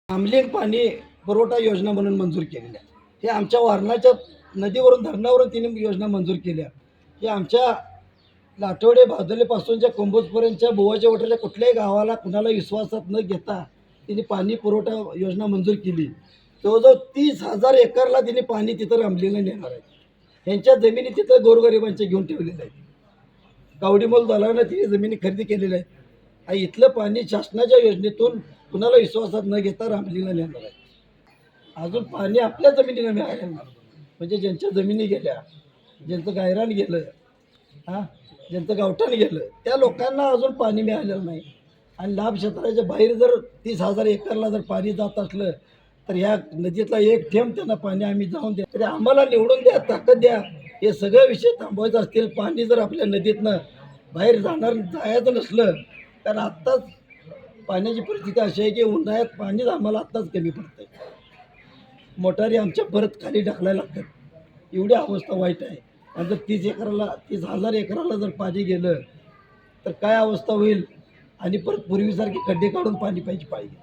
आमलिंग पाणी पुरवठा योजना म्हणून मंजूर केलेल्या हे आमच्या वारणाच्या नदीवरून धरणावरून तिने योजना मंजूर केल्या. हे आमच्या लाटवडे भादलेपासूनच्या कुंभोजपर्यंतच्या बुवाच्या वठाच्या कुठल्याही गावाला कुणाला विश्वासात न घेता तिने पाणी पुरवठा योजना मंजूर केली. जवळजवळ 30,000 एकरला तिने पाणी तिथं रामलीला नेणार आहे. ह्यांच्या जमिनी तिथं गोरगरिबांच्या घेऊन ठेवलेल्या आहेत. गावडीमोल दलालानं तिने जमिनी खरेदी केलेल्या आहेत आणि इथलं पाणी शासनाच्या योजनेतून कुणाला विश्वासात न घेता रामलीला नेणार आहे. अजून पाणी आपल्या जमिनीला मिळालं नाही. म्हणजे ज्यांच्या जमिनी गेल्या, ज्यांचं गायरान गेलं, ज्यांचं गावठाण गेलं, त्या लोकांना अजून पाणी मिळालेलं नाही. आणि लाभ क्षेत्राच्या बाहेर जर 30,000 एकरला जर पाणी जात असलं तर ह्या नदीतला एक थेंब त्यांना पाणी आम्ही जाऊन द्या, तरी आम्हाला निवडून द्या, ताकद द्या. हे सगळे विषय थांबवायचं असतील, पाणी जर आपल्या नदीतनं बाहेर जायचं नसलं तर आत्ताच पाण्याची परिस्थिती अशी आहे की उन्हाळ्यात पाणीच आम्हाला आत्ताच कमी पडतं आहे. मोटारी आमच्या परत खाली ढकलायला लागतात. एवढी अवस्था वाईट आहे. आणि जर 30,000 एकराला जर पाणी गेलं तर काय अवस्था होईल. आणि परत पूर्वीसारखी खड्डे काढून पाणी पाहिजे.